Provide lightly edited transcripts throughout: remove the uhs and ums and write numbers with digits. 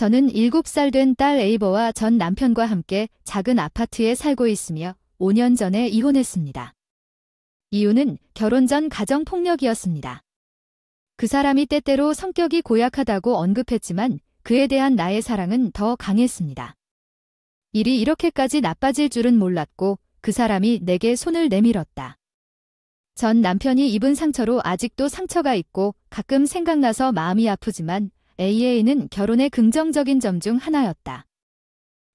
저는 7살 된 딸 에이버와 전 남편과 함께 작은 아파트에 살고 있으며 5년 전에 이혼했습니다. 이유는 결혼 전 가정폭력이었습니다. 그 사람이 때때로 성격이 고약하다고 언급했지만 그에 대한 나의 사랑은 더 강했습니다. 일이 이렇게까지 나빠질 줄은 몰랐고 그 사람이 내게 손을 내밀었다. 전 남편이 입은 상처로 아직도 상처가 있고 가끔 생각나서 마음이 아프지만 AA는 결혼의 긍정적인 점 중 하나였다.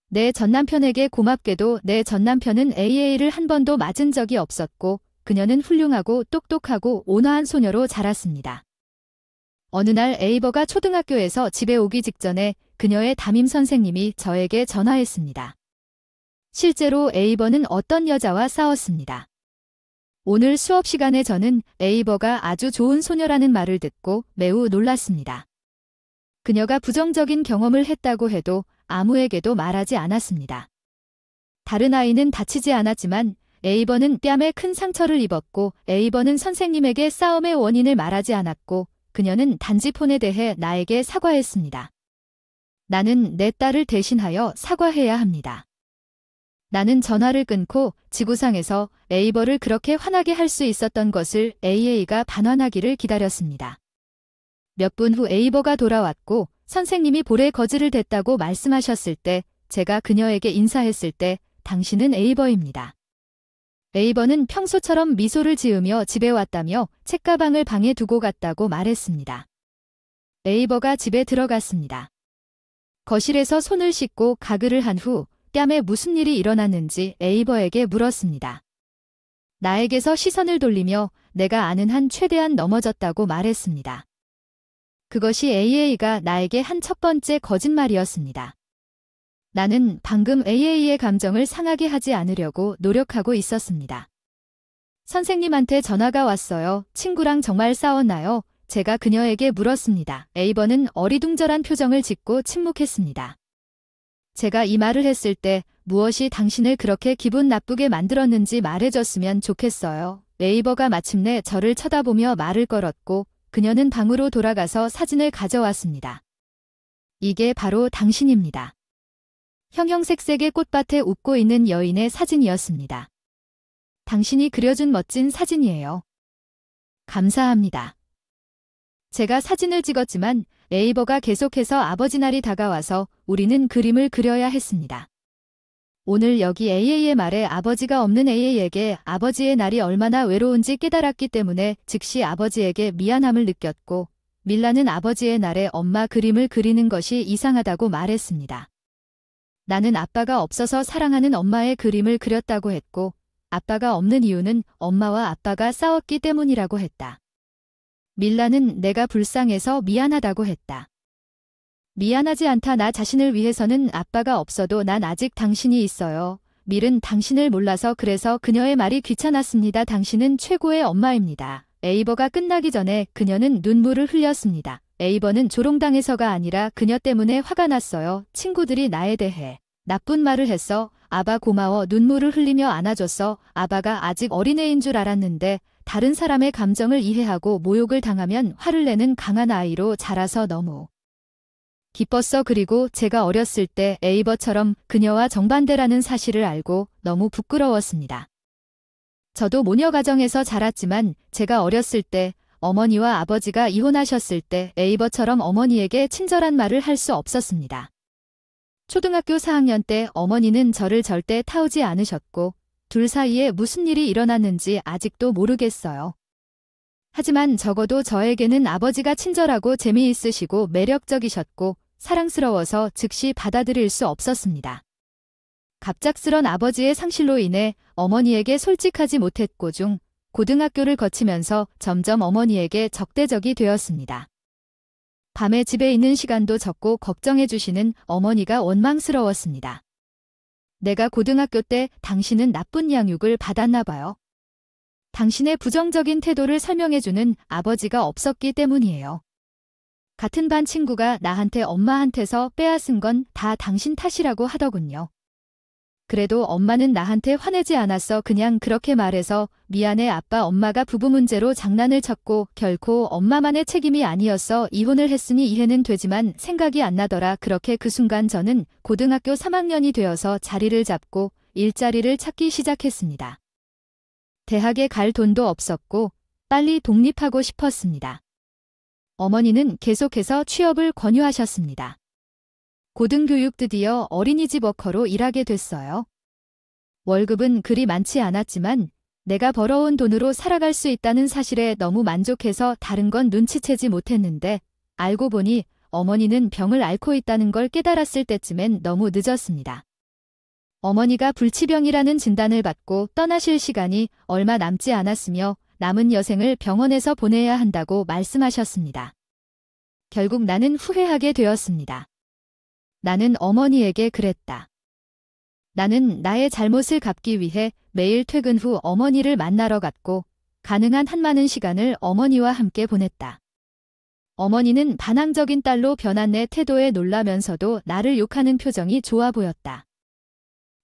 내 전남편에게 고맙게도 내 전남편은 AA를 한 번도 맞은 적이 없었고 그녀는 훌륭하고 똑똑하고 온화한 소녀로 자랐습니다. 어느 날 에이버가 초등학교에서 집에 오기 직전에 그녀의 담임 선생님이 저에게 전화했습니다. 실제로 에이버는 어떤 여자와 싸웠습니다. 오늘 수업 시간에 저는 에이버가 아주 좋은 소녀라는 말을 듣고 매우 놀랐습니다. 그녀가 부정적인 경험을 했다고 해도 아무에게도 말하지 않았습니다. 다른 아이는 다치지 않았지만 에이버는 뺨에 큰 상처를 입었고 에이버는 선생님에게 싸움의 원인을 말하지 않았고 그녀는 단지 폰에 대해 나에게 사과했습니다. 나는 내 딸을 대신하여 사과해야 합니다. 나는 전화를 끊고 지구상에서 에이버를 그렇게 화나게 할 수 있었던 것을 AA가 반환하기를 기다렸습니다. 몇 분 후 에이버가 돌아왔고 선생님이 볼에 거즈를 댔다고 말씀하셨을 때 제가 그녀에게 인사했을 때 당신은 에이버입니다. 에이버는 평소처럼 미소를 지으며 집에 왔다며 책가방을 방에 두고 갔다고 말했습니다. 에이버가 집에 들어갔습니다. 거실에서 손을 씻고 가글을 한 후 뺨에 무슨 일이 일어났는지 에이버에게 물었습니다. 나에게서 시선을 돌리며 내가 아는 한 최대한 넘어졌다고 말했습니다. 그것이 AA가 나에게 한 첫 번째 거짓말이었습니다. 나는 방금 AA의 감정을 상하게 하지 않으려고 노력하고 있었습니다. 선생님한테 전화가 왔어요. 친구랑 정말 싸웠나요? 제가 그녀에게 물었습니다. 에이버는 어리둥절한 표정을 짓고 침묵했습니다. 제가 이 말을 했을 때 무엇이 당신을 그렇게 기분 나쁘게 만들었는지 말해줬으면 좋겠어요. 에이버가 마침내 저를 쳐다보며 말을 걸었고 그녀는 방으로 돌아가서 사진을 가져왔습니다. 이게 바로 당신입니다. 형형색색의 꽃밭에 웃고 있는 여인의 사진이었습니다. 당신이 그려준 멋진 사진이에요. 감사합니다. 제가 사진을 찍었지만 에이버가 계속해서 아버지 날이 다가와서 우리는 그림을 그려야 했습니다. 오늘 여기 AA의 말에 아버지가 없는 AA에게 아버지의 날이 얼마나 외로운지 깨달았기 때문에 즉시 아버지에게 미안함을 느꼈고 밀라는 아버지의 날에 엄마 그림을 그리는 것이 이상하다고 말했습니다. 나는 아빠가 없어서 사랑하는 엄마의 그림을 그렸다고 했고 아빠가 없는 이유는 엄마와 아빠가 싸웠기 때문이라고 했다. 밀라는 내가 불쌍해서 미안하다고 했다. 미안하지 않다. 나 자신을 위해서는 아빠가 없어도 난 아직 당신이 있어요. 밀은 당신을 몰라서 그래서 그녀의 말이 귀찮았습니다. 당신은 최고의 엄마입니다. 에이버가 끝나기 전에 그녀는 눈물을 흘렸습니다. 에이버는 조롱당해서가 아니라 그녀 때문에 화가 났어요. 친구들이 나에 대해 나쁜 말을 했어. 아바 고마워. 눈물을 흘리며 안아줬어. 아바가 아직 어린애인 줄 알았는데 다른 사람의 감정을 이해하고 모욕을 당하면 화를 내는 강한 아이로 자라서 너무 기뻤어. 그리고 제가 어렸을 때 에이버처럼 그녀와 정반대라는 사실을 알고 너무 부끄러웠습니다. 저도 모녀 가정에서 자랐지만 제가 어렸을 때 어머니와 아버지가 이혼하셨을 때 에이버처럼 어머니에게 친절한 말을 할 수 없었습니다. 초등학교 4학년 때 어머니는 저를 절대 타오지 않으셨고 둘 사이에 무슨 일이 일어났는지 아직도 모르겠어요. 하지만 적어도 저에게는 아버지가 친절하고 재미있으시고 매력적이셨고 사랑스러워서 즉시 받아들일 수 없었습니다. 갑작스런 아버지의 상실로 인해 어머니에게 솔직하지 못했고 중 고등학교를 거치면서 점점 어머니에게 적대적이 되었습니다. 밤에 집에 있는 시간도 적고 걱정해 주시는 어머니가 원망스러웠습니다. 내가 고등학교 때 당신은 나쁜 양육을 받았나 봐요. 당신의 부정적인 태도를 설명해주는 아버지가 없었기 때문이에요. 같은 반 친구가 나한테 엄마한테서 빼앗은 건 다 당신 탓이라고 하더군요. 그래도 엄마는 나한테 화내지 않았어. 그냥 그렇게 말해서 미안해 아빠. 엄마가 부부 문제로 장난을 쳤고 결코 엄마만의 책임이 아니었어. 이혼을 했으니 이해는 되지만 생각이 안 나더라. 그렇게 그 순간 저는 고등학교 3학년이 되어서 자리를 잡고 일자리를 찾기 시작했습니다. 대학에 갈 돈도 없었고 빨리 독립하고 싶었습니다. 어머니는 계속해서 취업을 권유하셨습니다. 고등교육 드디어 어린이집 워커로 일하게 됐어요. 월급은 그리 많지 않았지만 내가 벌어온 돈으로 살아갈 수 있다는 사실에 너무 만족해서 다른 건 눈치채지 못했는데 알고 보니 어머니는 병을 앓고 있다는 걸 깨달았을 때쯤엔 너무 늦었습니다. 어머니가 불치병이라는 진단을 받고 떠나실 시간이 얼마 남지 않았으며 남은 여생을 병원에서 보내야 한다고 말씀하셨습니다. 결국 나는 후회하게 되었습니다. 나는 어머니에게 그랬다. 나는 나의 잘못을 갚기 위해 매일 퇴근 후 어머니를 만나러 갔고 가능한 한 많은 시간을 어머니와 함께 보냈다. 어머니는 반항적인 딸로 변한 내 태도에 놀라면서도 나를 욕하는 표정이 좋아 보였다.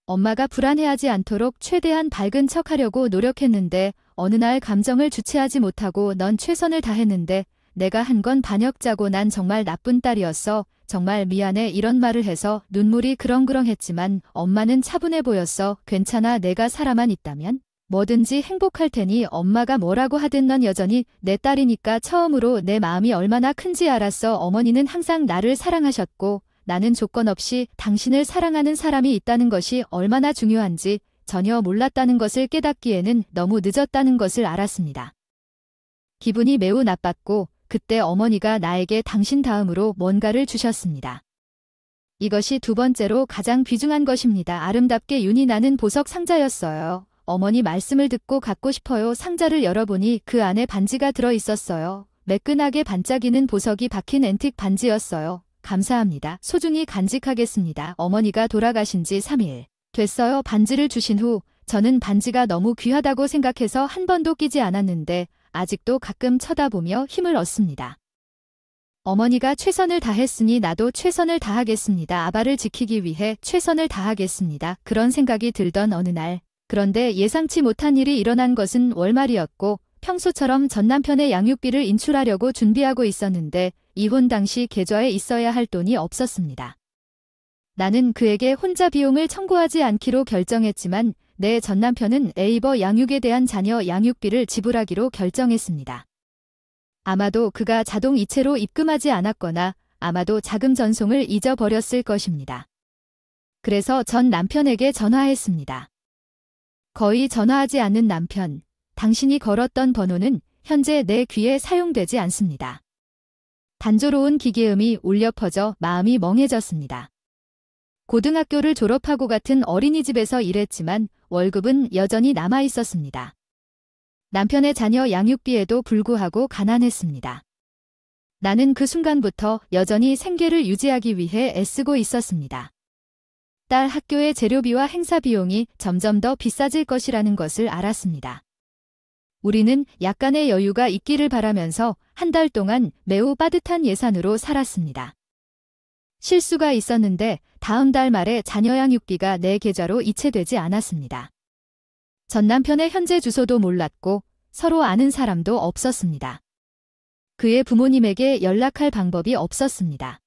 엄마가 불안해하지 않도록 최대한 밝은 척하려고 노력했는데 어느 날 감정을 주체하지 못하고 넌 최선을 다했는데 내가 한 건 반역자고 난 정말 나쁜 딸이었어. 정말 미안해. 이런 말을 해서 눈물이 그렁그렁했지만 엄마는 차분해 보였어. 괜찮아. 내가 살아만 있다면 뭐든지 행복할 테니 엄마가 뭐라고 하든 넌 여전히 내 딸이니까. 처음으로 내 마음이 얼마나 큰지 알았어. 어머니는 항상 나를 사랑하셨고 나는 조건 없이 당신을 사랑하는 사람이 있다는 것이 얼마나 중요한지 전혀 몰랐다는 것을 깨닫기에는 너무 늦었다는 것을 알았습니다. 기분이 매우 나빴고 그때 어머니가 나에게 당신 다음으로 뭔가를 주셨습니다. 이것이 두 번째로 가장 귀중한 것입니다. 아름답게 윤이 나는 보석 상자였어요. 어머니 말씀을 듣고 갖고 싶어요. 상자를 열어보니 그 안에 반지가 들어 있었어요. 매끈하게 반짝이는 보석이 박힌 앤틱 반지였어요. 감사합니다. 소중히 간직하겠습니다. 어머니가 돌아가신 지 3일 됐어요. 반지를 주신 후 저는 반지가 너무 귀하다고 생각해서 한 번도 끼지 않았는데 아직도 가끔 쳐다보며 힘을 얻습니다. 어머니가 최선을 다했으니 나도 최선을 다하겠습니다. 아바를 지키기 위해 최선을 다하겠습니다. 그런 생각이 들던 어느 날, 그런데 예상치 못한 일이 일어난 것은 월말이었고 평소처럼 전 남편의 양육비를 인출하려고 준비하고 있었는데 이혼 당시 계좌에 있어야 할 돈이 없었습니다. 나는 그에게 혼자 비용을 청구하지 않기로 결정했지만 내 전 남편은 에이버 양육에 대한 자녀 양육비를 지불하기로 결정했습니다. 아마도 그가 자동 이체로 입금하지 않았거나 아마도 자금 전송을 잊어버렸을 것입니다. 그래서 전 남편에게 전화했습니다. 거의 전화하지 않는 남편, 당신이 걸었던 번호는 현재 내 귀에 사용되지 않습니다. 단조로운 기계음이 울려 퍼져 마음이 멍해졌습니다. 고등학교를 졸업하고 같은 어린이집에서 일했지만 월급은 여전히 남아 있었습니다. 남편의 자녀 양육비에도 불구하고 가난했습니다. 나는 그 순간부터 여전히 생계를 유지하기 위해 애쓰고 있었습니다. 딸 학교의 재료비와 행사 비용이 점점 더 비싸질 것이라는 것을 알았습니다. 우리는 약간의 여유가 있기를 바라면서 한 달 동안 매우 빠듯한 예산으로 살았습니다. 실수가 있었는데 다음 달 말에 자녀 양육비가 내 계좌로 이체되지 않았습니다. 전 남편의 현재 주소도 몰랐고 서로 아는 사람도 없었습니다. 그의 부모님에게 연락할 방법이 없었습니다.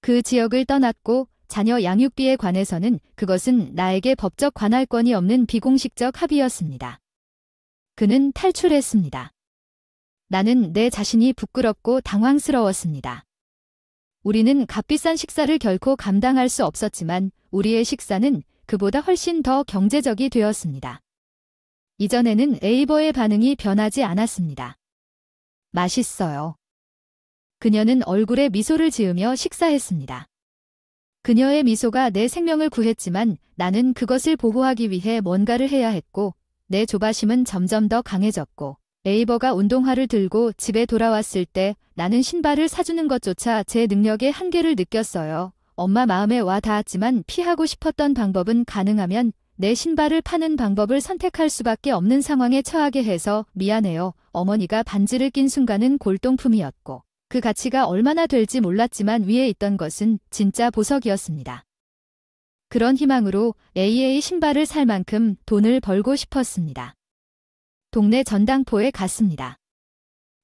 그 지역을 떠났고 자녀 양육비에 관해서는 그것은 나에게 법적 관할권이 없는 비공식적 합의였습니다. 그는 탈출했습니다. 나는 내 자신이 부끄럽고 당황스러웠습니다. 우리는 값비싼 식사를 결코 감당할 수 없었지만 우리의 식사는 그보다 훨씬 더 경제적이 되었습니다. 이전에는 에이버의 반응이 변하지 않았습니다. 맛있어요. 그녀는 얼굴에 미소를 지으며 식사했습니다. 그녀의 미소가 내 생명을 구했지만 나는 그것을 보호하기 위해 뭔가를 해야 했고 내 조바심은 점점 더 강해졌고 에이버가 운동화를 들고 집에 돌아왔을 때 나는 신발을 사주는 것조차 제 능력의 한계를 느꼈어요. 엄마 마음에 와 닿았지만 피하고 싶었던 방법은 가능하면 내 신발을 파는 방법을 선택할 수밖에 없는 상황에 처하게 해서 미안해요. 어머니가 반지를 낀 순간은 골동품이었고 그 가치가 얼마나 될지 몰랐지만 위에 있던 것은 진짜 보석이었습니다. 그런 희망으로 AA 신발을 살 만큼 돈을 벌고 싶었습니다. 동네 전당포에 갔습니다.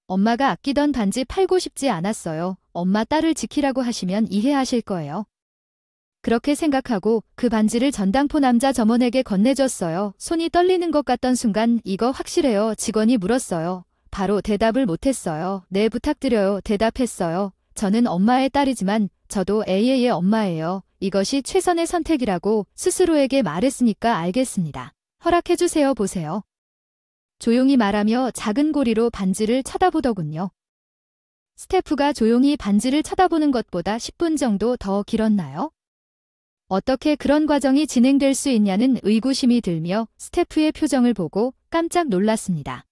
엄마가 아끼던 반지 팔고 싶지 않았어요. 엄마 딸을 지키라고 하시면 이해하실 거예요. 그렇게 생각하고 그 반지를 전당포 남자 점원에게 건네줬어요. 손이 떨리는 것 같던 순간 이거 확실해요. 직원이 물었어요. 바로 대답을 못했어요. 네, 부탁드려요. 대답했어요. 저는 엄마의 딸이지만 저도 AA의 엄마예요. 이것이 최선의 선택이라고 스스로에게 말했으니까 알겠습니다. 허락해주세요. 보세요. 조용히 말하며 작은 고리로 반지를 쳐다보더군요. 스태프가 조용히 반지를 쳐다보는 것보다 10분 정도 더 길었나요? 어떻게 그런 과정이 진행될 수 있냐는 의구심이 들며 스태프의 표정을 보고 깜짝 놀랐습니다.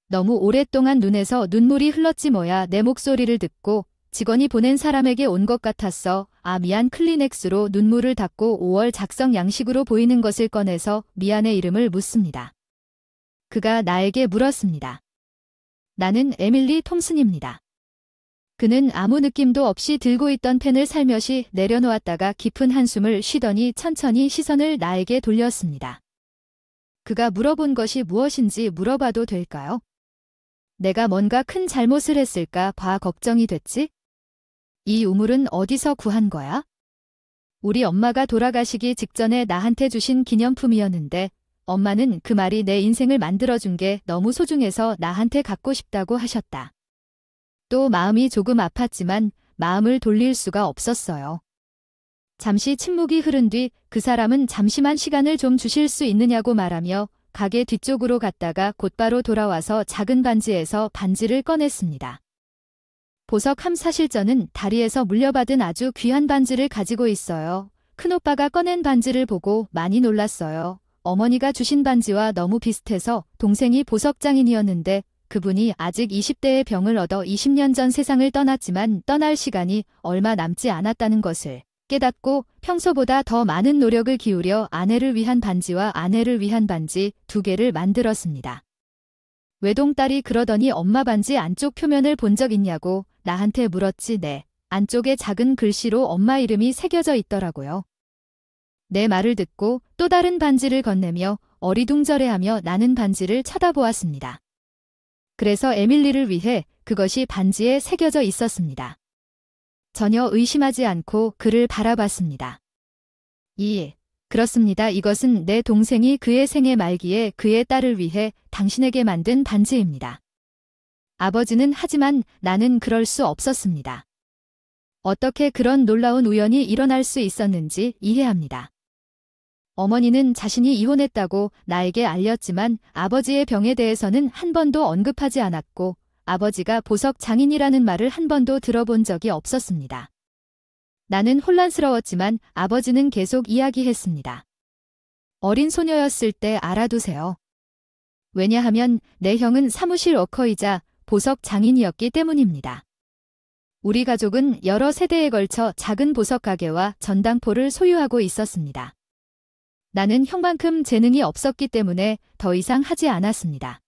너무 오랫동안 눈에서 눈물이 흘렀지 뭐야. 내 목소리를 듣고 직원이 보낸 사람에게 온 것 같았어. 아, 미안. 클리넥스로 눈물을 닦고 5월 작성 양식으로 보이는 것을 꺼내서 미안의 이름을 묻습니다. 그가 나에게 물었습니다. 나는 에밀리 톰슨입니다. 그는 아무 느낌도 없이 들고 있던 펜을 살며시 내려놓았다가 깊은 한숨을 쉬더니 천천히 시선을 나에게 돌렸습니다. 그가 물어본 것이 무엇인지 물어봐도 될까요? 내가 뭔가 큰 잘못을 했을까 봐 걱정이 됐지? 이 우물은 어디서 구한 거야? 우리 엄마가 돌아가시기 직전에 나한테 주신 기념품이었는데 엄마는 그 말이 내 인생을 만들어준 게 너무 소중해서 나한테 갖고 싶다고 하셨다. 또 마음이 조금 아팠지만 마음을 돌릴 수가 없었어요. 잠시 침묵이 흐른 뒤 그 사람은 잠시만 시간을 좀 주실 수 있느냐고 말하며 가게 뒤쪽으로 갔다가 곧바로 돌아와서 작은 반지에서 반지를 꺼냈습니다. 보석 함사실전은 다리에서 물려받은 아주 귀한 반지를 가지고 있어요. 큰오빠가 꺼낸 반지를 보고 많이 놀랐어요. 어머니가 주신 반지와 너무 비슷해서 동생이 보석장인이었는데 그분이 아직 20대의 병을 얻어 20년 전 세상을 떠났지만 떠날 시간이 얼마 남지 않았다는 것을 깨닫고 평소보다 더 많은 노력을 기울여 아내를 위한 반지와 아내를 위한 반지 2개를 만들었습니다. 외동딸이 그러더니 엄마 반지 안쪽 표면을 본 적 있냐고 나한테 물었지. 네. 안쪽에 작은 글씨로 엄마 이름이 새겨져 있더라고요. 내 말을 듣고 또 다른 반지를 건네며 어리둥절해하며 나는 반지를 쳐다보았습니다. 그래서 에밀리를 위해 그것이 반지에 새겨져 있었습니다. 전혀 의심하지 않고 그를 바라봤습니다. 그렇습니다. 이것은 내 동생이 그의 생애 말기에 그의 딸을 위해 당신에게 만든 반지입니다. 아버지는 하지만 나는 그럴 수 없었습니다. 어떻게 그런 놀라운 우연이 일어날 수 있었는지 이해합니다. 어머니는 자신이 이혼했다고 나에게 알렸지만 아버지의 병에 대해서는 한 번도 언급하지 않았고 아버지가 보석 장인이라는 말을 한 번도 들어본 적이 없었습니다. 나는 혼란스러웠지만 아버지는 계속 이야기했습니다. 어린 소녀였을 때 알아두세요. 왜냐하면 내 형은 사무실 워커이자 보석 장인이었기 때문입니다. 우리 가족은 여러 세대에 걸쳐 작은 보석 가게와 전당포를 소유하고 있었습니다. 나는 형만큼 재능이 없었기 때문에 더 이상 하지 않았습니다.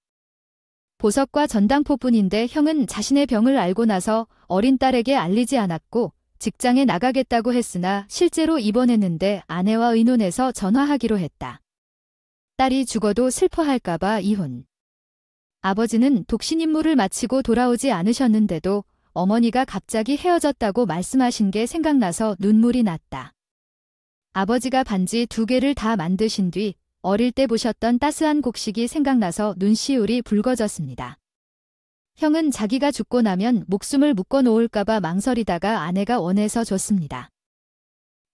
보석과 전당포뿐인데 형은 자신의 병을 알고 나서 어린 딸에게 알리지 않았고 직장에 나가겠다고 했으나 실제로 입원했는데 아내와 의논해서 전화하기로 했다. 딸이 죽어도 슬퍼할까봐 이혼. 아버지는 독신 임무를 마치고 돌아오지 않으셨는데도 어머니가 갑자기 헤어졌다고 말씀하신 게 생각나서 눈물이 났다. 아버지가 반지 2개를 다 만드신 뒤 어릴 때 보셨던 따스한 곡식이 생각나서 눈시울이 붉어졌습니다. 형은 자기가 죽고 나면 목숨을 묶어 놓을까봐 망설이다가 아내가 원해서 줬습니다.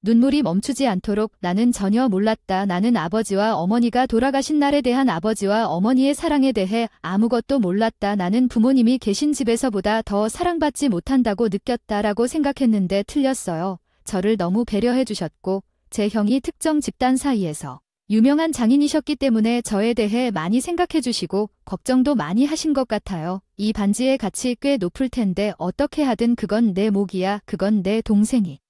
눈물이 멈추지 않도록 나는 전혀 몰랐다. 나는 아버지와 어머니가 돌아가신 날에 대한 아버지와 어머니의 사랑에 대해 아무것도 몰랐다. 나는 부모님이 계신 집에서보다 더 사랑받지 못한다고 느꼈다라고 생각했는데 틀렸어요. 저를 너무 배려해 주셨고 제 형이 특정 집단 사이에서 유명한 장인이셨기 때문에 저에 대해 많이 생각해 주시고 걱정도 많이 하신 것 같아요. 이 반지의 가치 꽤 높을 텐데 어떻게 하든 그건 내 몫이야. 그건 내 동생이.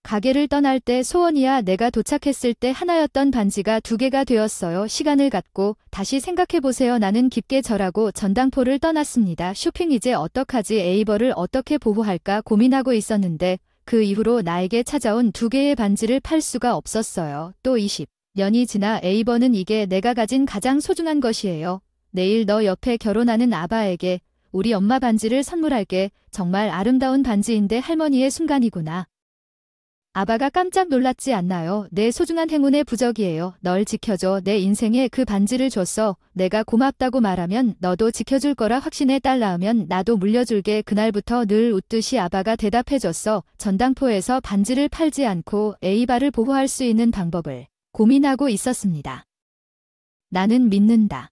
가게를 떠날 때 소원이야. 내가 도착했을 때 하나였던 반지가 2개가 되었어요. 시간을 갖고 다시 생각해보세요. 나는 깊게 절하고 전당포를 떠났습니다. 쇼핑 이제 어떡하지? 에이버를 어떻게 보호할까 고민하고 있었는데 그 이후로 나에게 찾아온 2개의 반지를 팔 수가 없었어요. 또 20년이 지나 에이버는 이게 내가 가진 가장 소중한 것이에요. 내일 너 옆에 결혼하는 아바에게 우리 엄마 반지를 선물할게. 정말 아름다운 반지인데 할머니의 순간이구나. 아바가 깜짝 놀랐지 않나요? 내 소중한 행운의 부적이에요. 널 지켜줘. 내 인생에 그 반지를 줬어. 내가 고맙다고 말하면 너도 지켜줄 거라 확신해. 딸 낳으면 나도 물려줄게. 그날부터 늘 웃듯이 아바가 대답해줬어. 전당포에서 반지를 팔지 않고 에이바를 보호할 수 있는 방법을 고민하고 있었습니다. 나는 믿는다.